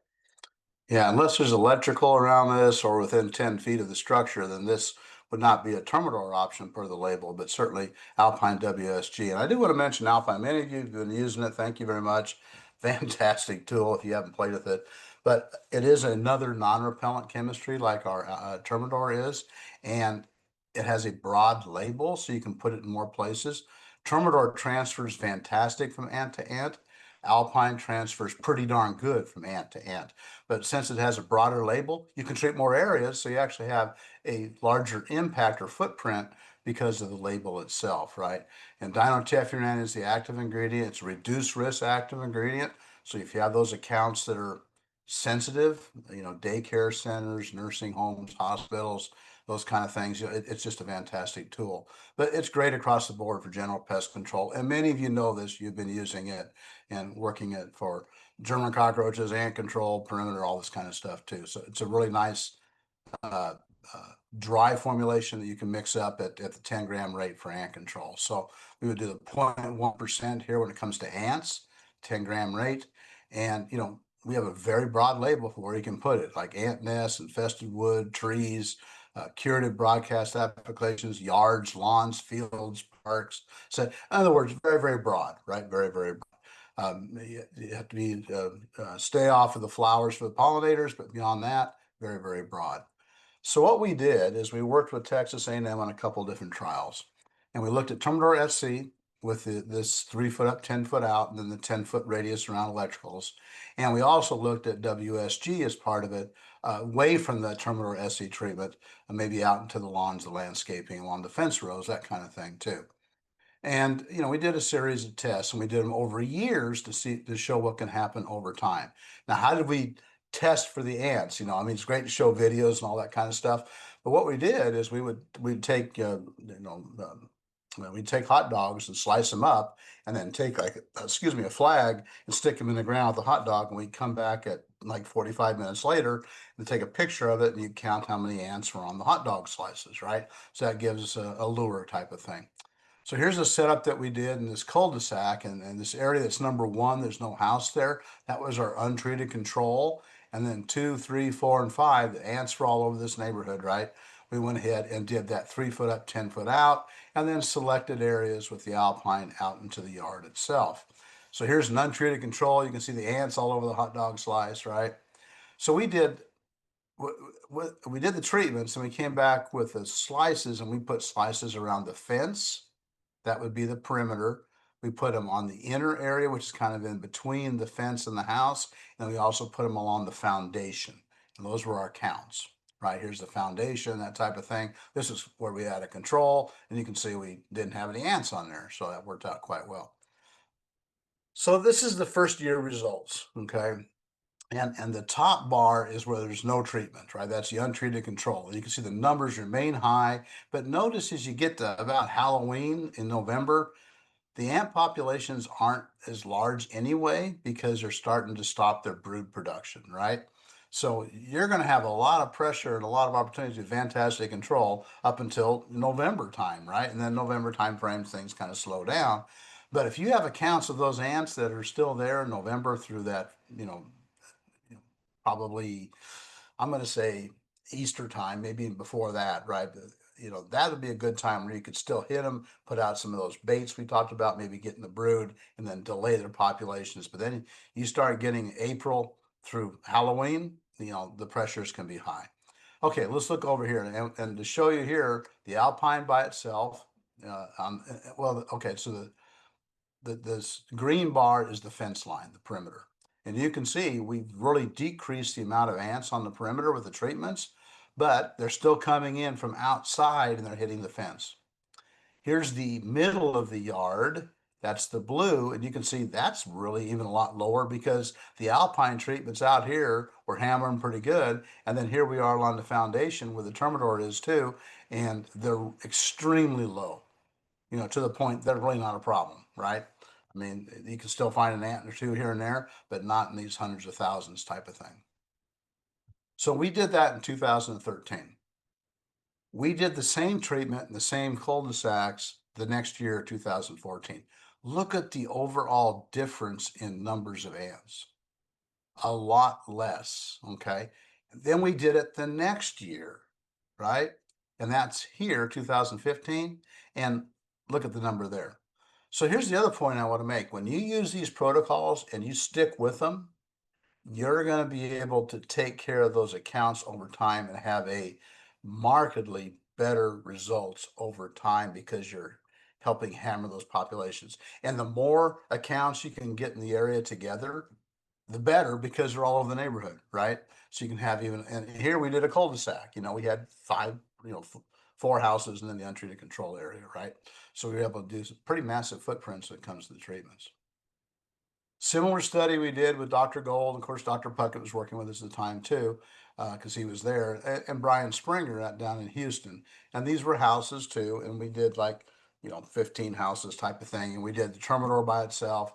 Yeah, unless there's electrical around this or within 10 feet of the structure, then this would not be a Termidor option per the label, but certainly Alpine WSG. And I do want to mention Alpine. Many of you have been using it. Thank you very much. Fantastic tool if you haven't played with it. But it is another non-repellent chemistry like our Termidor is, and it has a broad label, so you can put it in more places. Termidor transfers fantastic from ant to ant. Alpine transfers pretty darn good from ant to ant. But since it has a broader label, you can treat more areas, so you actually have a larger impact or footprint because of the label itself, right? And dinoteffuran is the active ingredient. It's a reduced risk active ingredient. So if you have those accounts that are sensitive, daycare centers, nursing homes, hospitals, those kind of things, it's just a fantastic tool. But it's great across the board for general pest control. And many of you know this, you've been using it and working it for German cockroaches, ant control, perimeter, all this kind of stuff too. So it's a really nice uh, dry formulation that you can mix up at the 10-gram rate for ant control. So we would do the 0.1% here when it comes to ants, 10-gram rate. And, we have a very broad label for where you can put it, like ant nests, infested wood, trees, curative broadcast applications, yards, lawns, fields, parks. So in other words, very, very broad, right? Very, very broad. You have to be stay off of the flowers for the pollinators, but beyond that, very, very broad. So what we did is we worked with Texas A&M on a couple different trials, and we looked at Termidor SC with this 3 foot up, 10 foot out, and then the 10-foot radius around electricals. And we also looked at WSG as part of it, away from the Termidor SC treatment, and maybe out into the lawns, the landscaping, along the fence rows, that kind of thing too. And we did a series of tests, and we did them over years to show what can happen over time. Now, how did we test for the ants? It's great to show videos and all that kind of stuff, but what we did is we'd take we'd take hot dogs and slice them up, and then take a flag and stick them in the ground with the hot dog, and we'd come back at like 45 minutes later and take a picture of it, and you count how many ants were on the hot dog slices, right? So that gives us a lure type of thing. So here's a setup that we did in this cul-de-sac, and this area that's number 1, there's no house there. That was our untreated control. And then 2, 3, 4, and 5, the ants were all over this neighborhood, right? We went ahead and did that 3 foot up, 10 foot out, and then selected areas with the alpine out into the yard itself. So here's an untreated control. You can see the ants all over the hot dog slice, right? So we did we did the treatments and we came back with the slices, and we put slices around the fence. That would be the perimeter. We put them on the inner area, which is kind of in between the fence and the house. And we also put them along the foundation. And those were our counts, right? Here's the foundation, that type of thing. This is where we had a control, and you can see we didn't have any ants on there. So that worked out quite well. So this is the first year results, okay? And the top bar is where there's no treatment, right? That's the untreated control. And you can see the numbers remain high, but notice as you get to about Halloween in November, the ant populations aren't as large anyway because they're starting to stop their brood production, right? So you're going to have a lot of pressure and a lot of opportunities to fantastic control up until November time, right? And then November time frame, things kind of slow down. But if you have accounts of those ants that are still there in November through that, probably, I'm going to say Easter time, maybe even before that, right? That would be a good time where you could still hit them, put out some of those baits we talked about, maybe getting the brood and then delay their populations. But then you start getting April through Halloween, the pressures can be high. Okay, let's look over here. And to show you here, the alpine by itself, okay, so this green bar is the fence line, the perimeter. And you can see we've really decreased the amount of ants on the perimeter with the treatments, but they're still coming in from outside and they're hitting the fence. Here's the middle of the yard. That's the blue, and you can see that's really even a lot lower because the alpine treatments out here were hammering pretty good. And then here we are along the foundation where the termidor is too, and they're extremely low, to the point they're really not a problem, right? I mean, you can still find an ant or two here and there, but not in these hundreds of thousands type of thing. So we did that in 2013. We did the same treatment in the same cul-de-sacs the next year, 2014. Look at the overall difference in numbers of ants. A lot less, okay? Then we did it the next year, right? And that's here, 2015. And look at the number there. So here's the other point I want to make. When you use these protocols and you stick with them, you're going to be able to take care of those accounts over time and have a markedly better results over time because you're helping hammer those populations. And the more accounts you can get in the area together, the better, because they're all over the neighborhood, right? So you can have even, and here we did a cul-de-sac, we had four houses and then the untreated control area, right? So we were able to do some pretty massive footprints when it comes to the treatments. Similar study we did with Dr. Gold. Of course, Dr. Puckett was working with us at the time too, because he was there, and Brian Springer down in Houston. And these were houses too, and we did 15 houses type of thing. And we did the termidor by itself,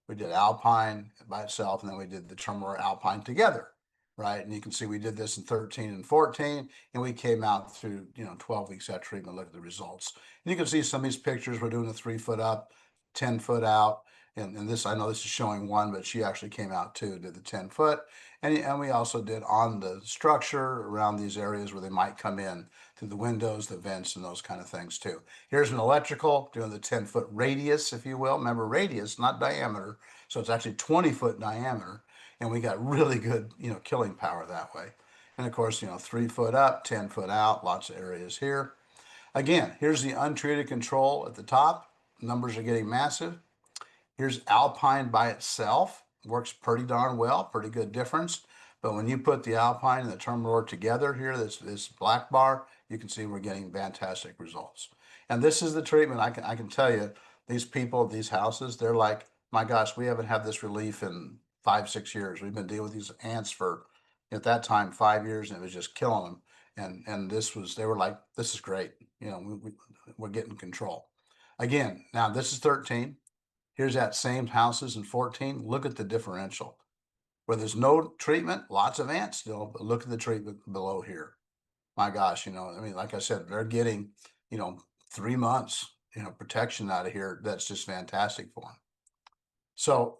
we did alpine by itself, and then we did the termidor alpine together, right? And you can see we did this in 13 and 14, and we came out through 12 weeks after treatment, look at the results. And you can see some of these pictures. We're doing a 3 foot up, 10 foot out. And this, I know this is showing one, but she actually came out too, did the 10 foot. And we also did on the structure around these areas where they might come in through the windows, the vents, and those kind of things too. Here's an electrical doing the 10 foot radius, if you will. Remember, radius, not diameter. So it's actually 20 foot diameter. And we got really good, killing power that way. And of course, 3 foot up, 10 foot out, lots of areas here. Again, here's the untreated control at the top. Numbers are getting massive. Here's alpine by itself, works pretty darn well, pretty good difference. But when you put the alpine and the termidor together here, this black bar, you can see we're getting fantastic results. And this is the treatment. I can tell you, these people, these houses, they're like, my gosh, we haven't had this relief in 5-6 years. We've been dealing with these ants for, at that time, 5 years, and it was just killing them. And they were like, this is great. We're getting control. Again, now this is 13. Here's that same houses in 14. Look at the differential. Where there's no treatment, lots of ants still, but look at the treatment below here. My gosh, like I said, they're getting, 3 months, protection out of here. That's just fantastic for them. So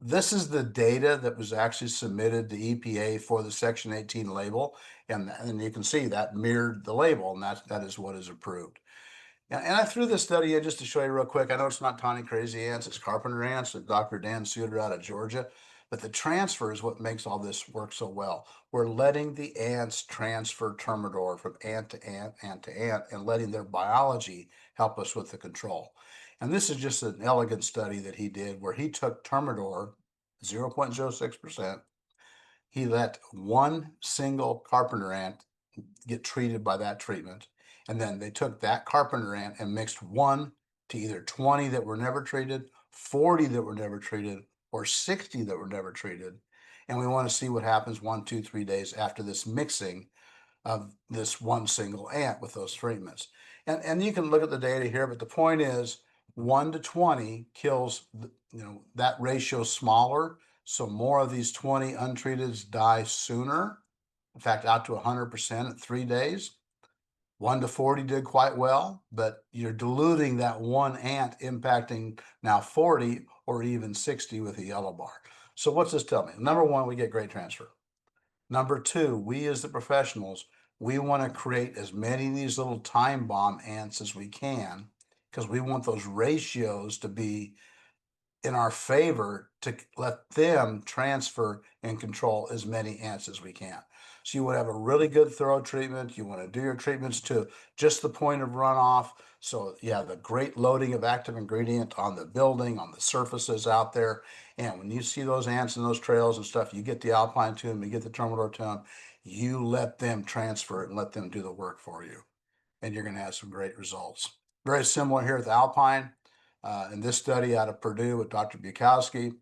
this is the data that was actually submitted to EPA for the Section 18 label. And you can see that mirrored the label, and that is what is approved. And I threw this study in just to show you real quick. I know it's not tawny crazy ants, it's carpenter ants with Dr. Dan Suter out of Georgia. But the transfer is what makes all this work so well. We're letting the ants transfer Termidor from ant to ant, ant to ant, and letting their biology help us with the control. And this is just an elegant study that he did where he took Termidor, 0.06%. He let one single carpenter ant get treated by that treatment. And then they took that carpenter ant and mixed 1 to either 20 that were never treated, 40 that were never treated, or 60 that were never treated. And we want to see what happens 1, 2, 3 days after this mixing of this one single ant with those treatments. And you can look at the data here, but the point is 1 to 20 kills, that ratio smaller. So more of these 20 untreateds die sooner. In fact, out to 100% at 3 days. 1 to 40 did quite well, but you're diluting that one ant impacting now 40 or even 60 with a yellow bar. So what's this tell me? Number one, we get great transfer. Number two, we as the professionals, we want to create as many of these little time bomb ants as we can because we want those ratios to be in our favor to let them transfer and control as many ants as we can. So you want to have a really good thorough treatment. You want to do your treatments to just the point of runoff. So you have a great loading of active ingredient on the building, on the surfaces out there. And when you see those ants in those trails and stuff, you get the alpine to them, you get the Termidor to them, you let them transfer it and let them do the work for you. And you're going to have some great results. Very similar here with alpine. In this study out of Purdue with Dr. Bukowski,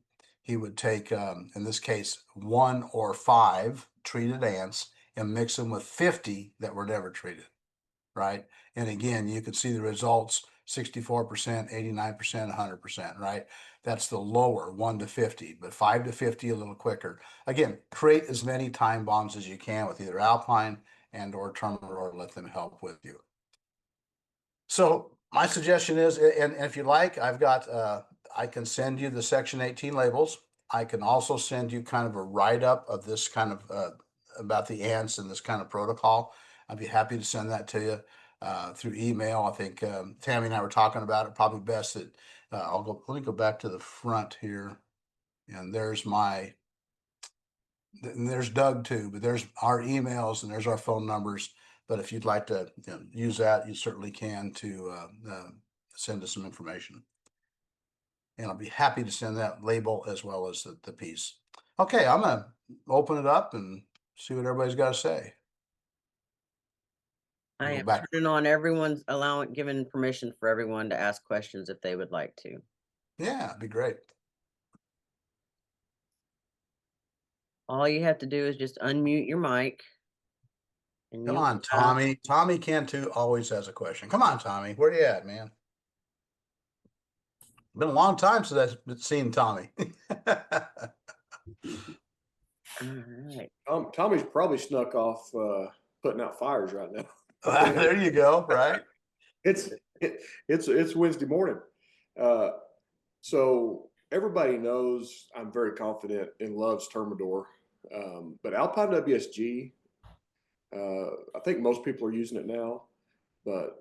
he would take, in this case, 1 or 5 treated ants and mix them with 50 that were never treated, right? And again, you can see the results, 64%, 89%, 100%, right? That's the lower 1 to 50, but 5 to 50 a little quicker. Again, create as many time bombs as you can with either alpine and or Termidor, let them help with you. So my suggestion is, and if you like, I've got, I can send you the Section 18 labels. I can also send you kind of a write-up of this kind of, about the ants and this kind of protocol. I'd be happy to send that to you through email. I think Tammy and I were talking about it. Probably best that let me go back to the front here. And there's and there's Doug too, but there's our emails and there's our phone numbers. But if you'd like to use that, you certainly can to send us some information. And I'll be happy to send that label as well as the piece. Okay, I'm going to open it up and see what everybody's got to say. I Go am back. turning on giving permission for everyone to ask questions if they would like to. Yeah, it'd be great. All you have to do is just unmute your mic. And Come you on, Tommy. Tommy Cantu always has a question. Come on, Tommy. Where you at, man? Been a long time since I've seen Tommy. all right. Tommy's probably snuck off putting out fires right now. There you go. Right. It's Wednesday morning. So everybody knows I'm very confident in Love's Termidor. But Alpine WSG, I think most people are using it now, but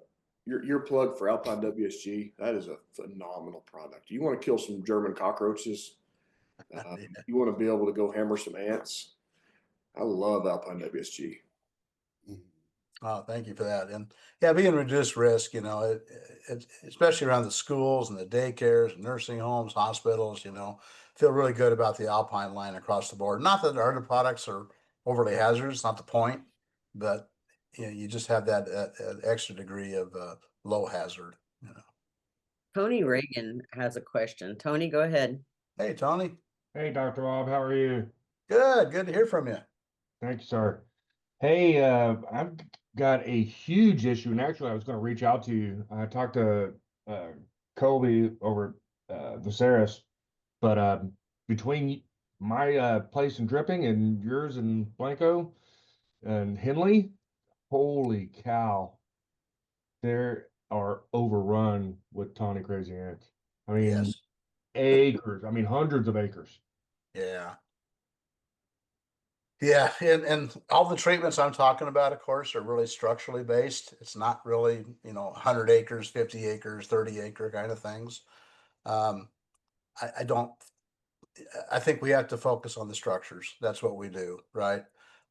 your plug for Alpine WSG, that is a phenomenal product. You want to kill some German cockroaches. You want to be able to go hammer some ants. I love Alpine WSG. Oh, thank you for that. And yeah, being reduced risk, especially around the schools and the daycares, nursing homes, hospitals, feel really good about the Alpine line across the board. Not that our other products are overly hazardous, not the point, but you just have that extra degree of low hazard. Tony Reagan has a question. Tony, go ahead. Hey, Tony. Hey, Dr. Rob, how are you? Good to hear from you. Thank you, sir. Hey, I've got a huge issue, and actually, I was going to reach out to you. I talked to Colby over Viserys, but between my place in Dripping and yours in Blanco and Henley, holy cow, they are overrun with tawny crazy ants. I mean, Yes. acres. I mean, hundreds of acres. Yeah. Yeah, and all the treatments I'm talking about, of course, are really structurally based. It's not really, 100 acres, 50 acres, 30 acre kind of things. I don't I think we have to focus on the structures. That's what we do, right?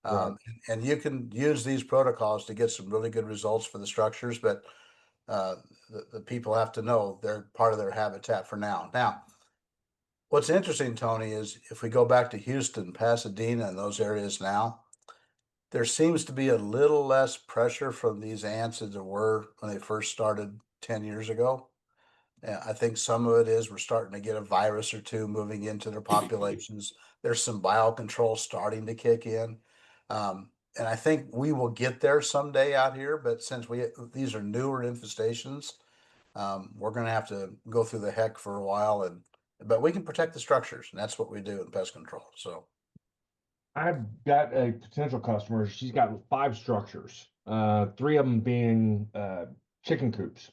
Right. And you can use these protocols to get some really good results for the structures, but the people have to know they're part of their habitat for now. Now, what's interesting, Tony, is if we go back to Houston, Pasadena, and those areas now, there seems to be a little less pressure from these ants as there were when they first started 10 years ago. Yeah, I think some of it is we're starting to get a virus or two moving into their populations. There's some biocontrol starting to kick in. And I think we will get there someday out here, but since these are newer infestations, we're going to have to go through the heck for a while. But we can protect the structures, and that's what we do in pest control. So, I've got a potential customer. She's got 5 structures, 3 of them being chicken coops.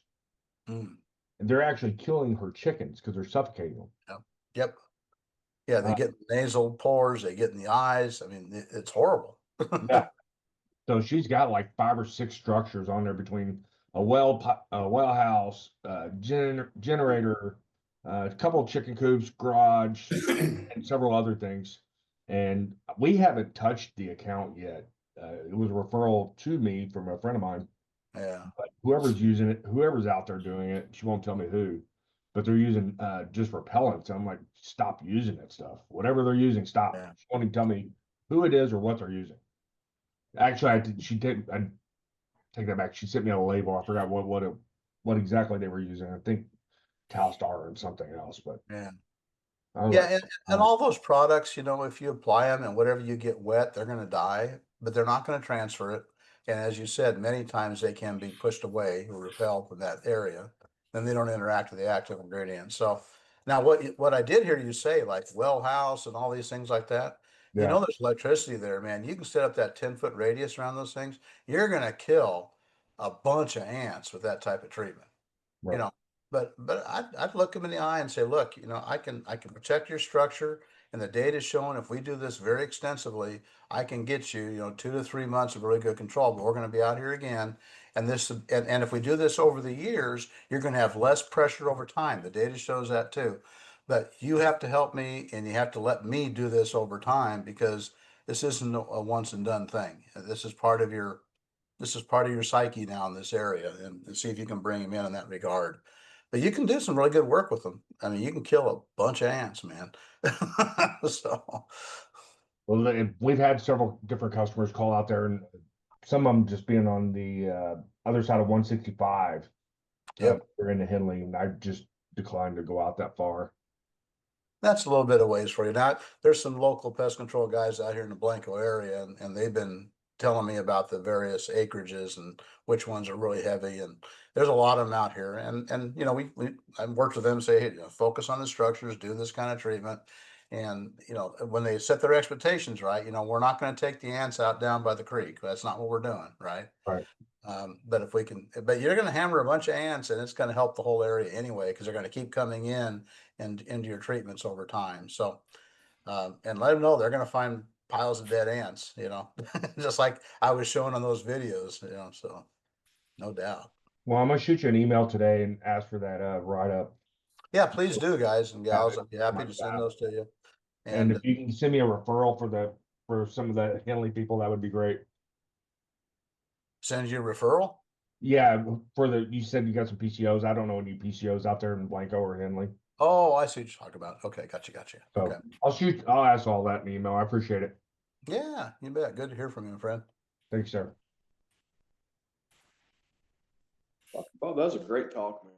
mm, And they're actually killing her chickens because they're suffocating them. yep. Yeah, they get nasal pores, they get in the eyes. I mean, it's horrible. Yeah. So she's got like 5 or 6 structures on there between a well house, generator, a couple of chicken coops, garage, and several other things. And we haven't touched the account yet. It was a referral to me from a friend of mine. Yeah. But whoever's using it, whoever's out there doing it, she won't tell me who, but they're using just repellents. I'm like, stop using that stuff. Whatever they're using, stop. Yeah. She won't even tell me who it is or what they're using. Actually, I take that back. She sent me a label. I forgot what exactly they were using. I think Talstar and something else, but Yeah. I was Yeah, like, and all those products, if you apply them and whatever you get wet, they're going to die, but they're not going to transfer it. And as you said, many times they can be pushed away or repelled from that area, then they don't interact with the active ingredient. So now what I did hear you say, like well house and all these things like that, yeah, there's electricity there, man. You can set up that 10-foot radius around those things. You're going to kill a bunch of ants with that type of treatment you right. know but I'd look them in the eye and say, look, I can protect your structure, and the data is showing if we do this very extensively, I can get you 2 to 3 months of really good control. But we're going to be out here again, and if we do this over the years, you're going to have less pressure over time. The data shows that too, but you have to help me, and you have to let me do this over time, because this isn't a once and done thing. This is part of your psyche now in this area, and see if you can bring them in that regard. But you can do some really good work with them. I mean, you can kill a bunch of ants, man. So, Well, we've had several different customers call out there, and some of them just being on the other side of 165. yep, They're in the Henley, and I just declined to go out that far. that's a little bit of ways for you. Now, there's some local pest control guys out here in the Blanco area, and they've been telling me about the various acreages and which ones are really heavy. And there's a lot of them out here. And I've worked with them, say, hey, focus on the structures, do this kind of treatment. And when they set their expectations right, we're not going to take the ants out down by the creek. That's not what we're doing, right? Right. But if we can, but you're going to hammer a bunch of ants, and it's going to help the whole area anyway, because they're going to keep coming in and into your treatments over time. So, and let them know they're going to find piles of dead ants, just like I was showing on those videos, so no doubt. Well, I'm gonna shoot you an email today and ask for that write up. Yeah, please do, guys and Have gals. it I'd be for happy my to send staff. those to you. And And if you can send me a referral for some of the Henley people, that would be great. send you a referral. Yeah, you said you got some PCOs. I don't know any PCOs out there in Blanco or Henley. Oh, I see what you're talking about. Okay, gotcha. So Okay. I'll ask all that in the email. I appreciate it. Yeah, you bet. Good to hear from you, my friend. Thanks, sir. Dr. Bob, that was a great talk, man.